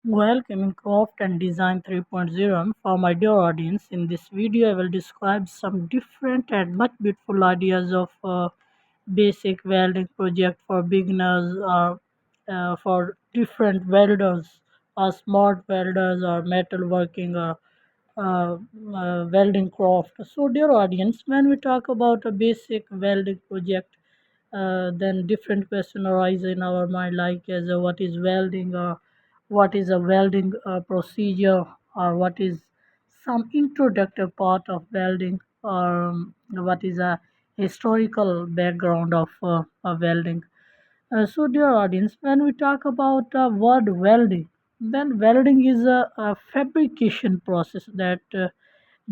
Welcome in Craft and Design 3.0 for my dear audience. In this video, I will describe some different and much beautiful ideas of basic welding project for beginners or for different welders or smart welders or metalworking or welding craft. So, dear audience, when we talk about a basic welding project, then different question arise in our mind like as what is welding or what is a welding procedure or what is some introductory part of welding or what is a historical background of welding. So, dear audience, when we talk about word welding, then welding is a fabrication process that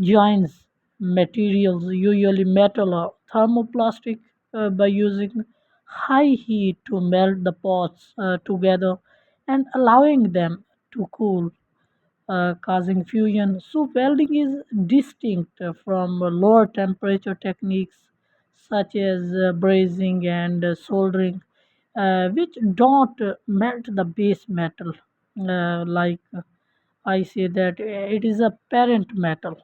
joins materials, usually metal or thermoplastic, by using high heat to melt the parts together and allowing them to cool, causing fusion. So, welding is distinct from lower temperature techniques such as brazing and soldering, which don't melt the base metal. Like I say that it is a parent metal.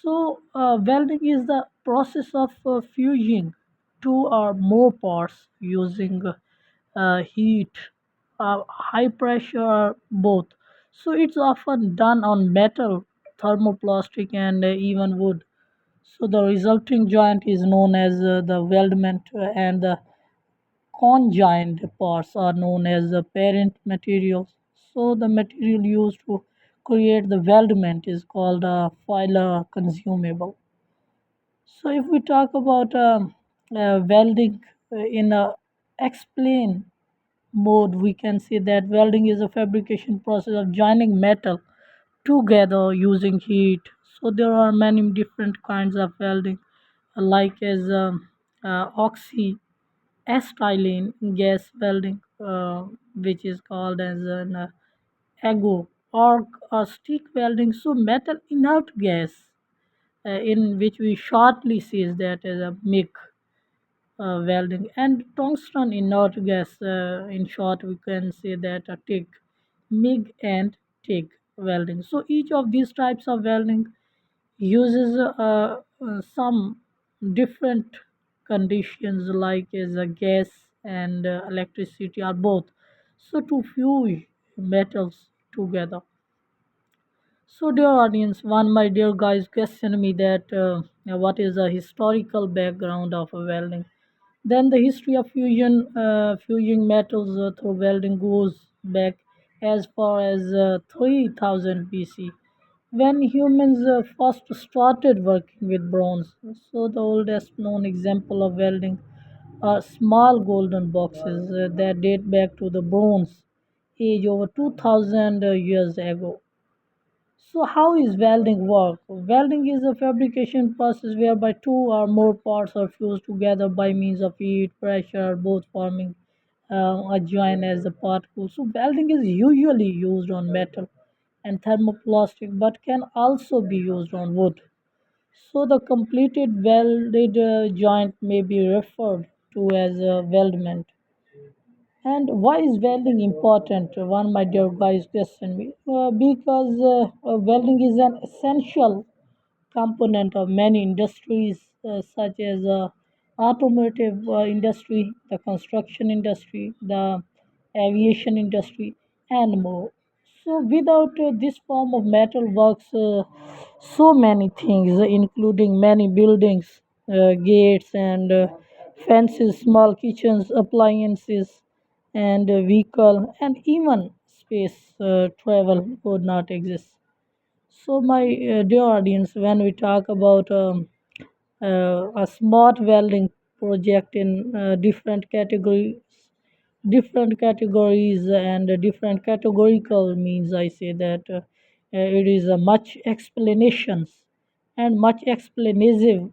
So, welding is the process of fusing two or more parts using heat, high pressure, both. So, it's often done on metal, thermoplastic, and even wood. So, the resulting joint is known as the weldment, and the conjoined parts are known as the parent materials. So, the material used to create the weldment is called a filer consumable. So, if we talk about welding in a explain mode, we can say that welding is a fabrication process of joining metal together using heat. So, there are many different kinds of welding, like as oxy acetylene gas welding, which is called as an AGO, arc or stick welding. So, metal inert gas, in which we shortly sees that as a MIG welding, and tungsten inert gas. In short, we can say that a TIG, MIG and TIG welding. So each of these types of welding uses some different conditions like as a gas and electricity or both. So to fuse metals together. So, dear audience, one my dear guys questioned me that what is the historical background of welding. Then the history of fusing metals through welding goes back as far as 3000 BC, when humans first started working with bronze. So, the oldest known example of welding are small golden boxes that date back to the Bronze Age over 2000 years ago. So, how is welding work? Welding is a fabrication process whereby two or more parts are fused together by means of heat, pressure, both forming a joint as a particle. So, welding is usually used on metal and thermoplastic, but can also be used on wood. So, the completed welded joint may be referred to as a weldment. And why is welding important? One, my dear guys, question me. Because welding is an essential component of many industries, such as automotive industry, the construction industry, the aviation industry, and more. So, without this form of metal works, so many things, including many buildings, gates, and fences, small kitchens, appliances, and vehicle, and even space travel would not exist. So, my dear audience, when we talk about a smart welding project in different categories and different categorical means, I say that it is a much explanations and much explanative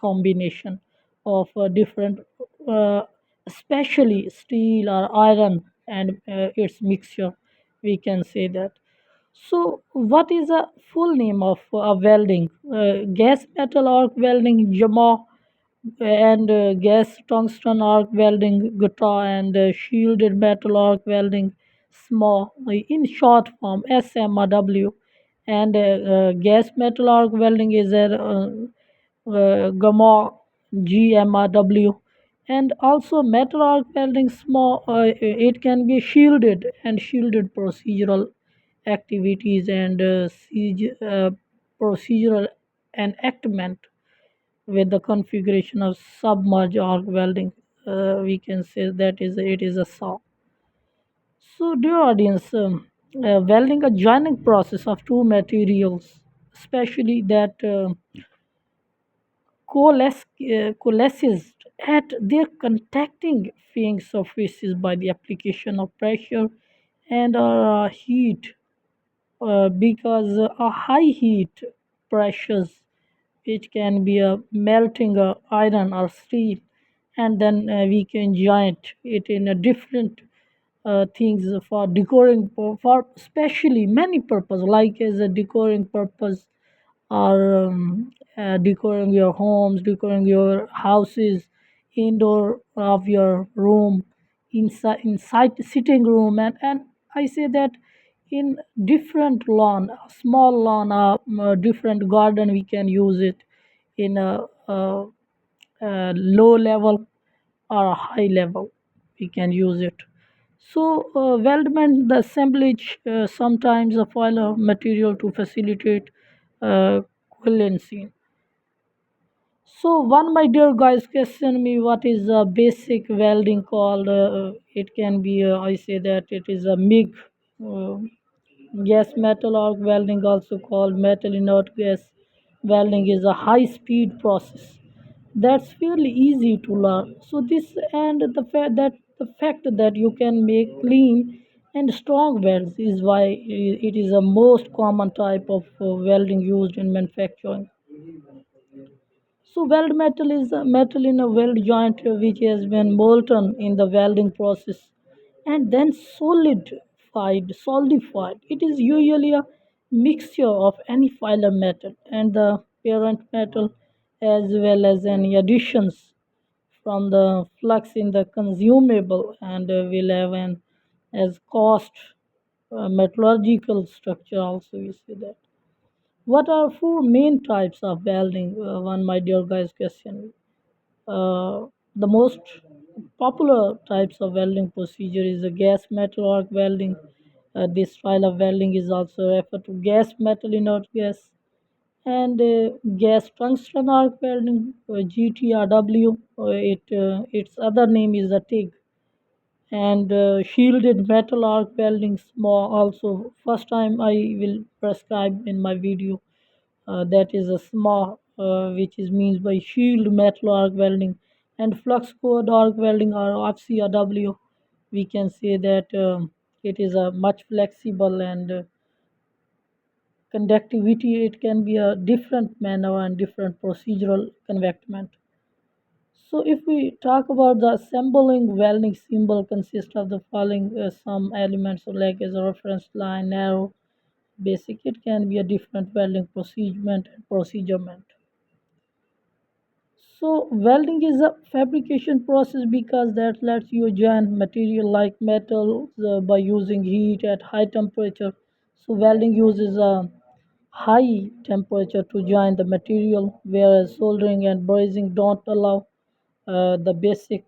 combination of different, uh, especially steel or iron and its mixture. We can say that. So, what is a full name of welding? Gas metal arc welding, JAMA, and gas tungsten arc welding, GUTA, and shielded metal arc welding, small, in short form SMW, and gas metal arc welding is a gamma GMRW, and also metal arc welding small. It can be shielded and shielded procedural activities and procedural enactment with the configuration of submerged arc welding. We can say that is it is a saw. So, dear audience, welding a joining process of two materials, especially that coalesces at their contacting fang surfaces by the application of pressure and heat, because a high heat pressures, which can be melting iron or steel, and then we can joint it in a different things for decoring, for especially many purpose, like as a decoring purpose, or decoring your homes, decoring your houses, indoor of your room, inside sitting room, and I say that in different lawn, small lawn, different garden, we can use it in a low level or a high level. We can use it. So, weldment, the assemblage, sometimes a file of material to facilitate coherency. So, one my dear guys question me what is a basic welding called. It can be, I say that it is a MIG, uh, gas metal arc welding, also called metal inert gas welding, is a high speed process that's fairly easy to learn. So this and the fact that you can make clean and strong welds is why it is a most common type of welding used in manufacturing. So weld metal is a metal in a weld joint which has been molten in the welding process and then solidified. It is usually a mixture of any filler metal and the parent metal, as well as any additions from the flux in the consumable, and will have an as cost metallurgical structure also, we see that. What are four main types of welding? One my dear guys question. The most popular types of welding procedure is the gas metal arc welding. This style of welding is also referred to gas metal inert gas, and gas tungsten arc welding, GTRW. Its other name is the TIG, and shielded metal arc welding small. Also, first time I will prescribe in my video, that is a small, which is means by shield metal arc welding, and flux core arc welding, or FCRW. We can say that it is a much flexible and conductivity. It can be a different manner and different procedural convectment. So if we talk about the assembling welding symbol consists of the following some elements, like as a reference line, narrow, basic. It can be a different welding procedurement. So welding is a fabrication process because that lets you join material like metals by using heat at high temperature. So welding uses a high temperature to join the material, whereas soldering and brazing don't allow the basic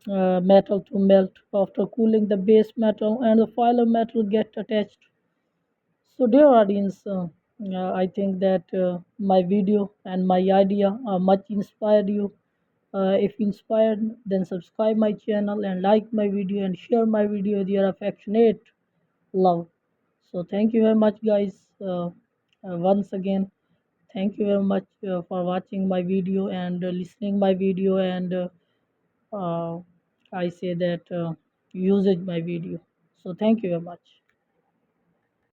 metal to melt. After cooling, the base metal and the filler metal get attached. So, dear audience, I think that my video and my idea much inspired you. If inspired, then subscribe my channel and like my video and share my video with your affectionate love. So, thank you very much, guys. Once again, thank you very much for watching my video and listening my video, and uh, I say that usage my video. So, thank you very much.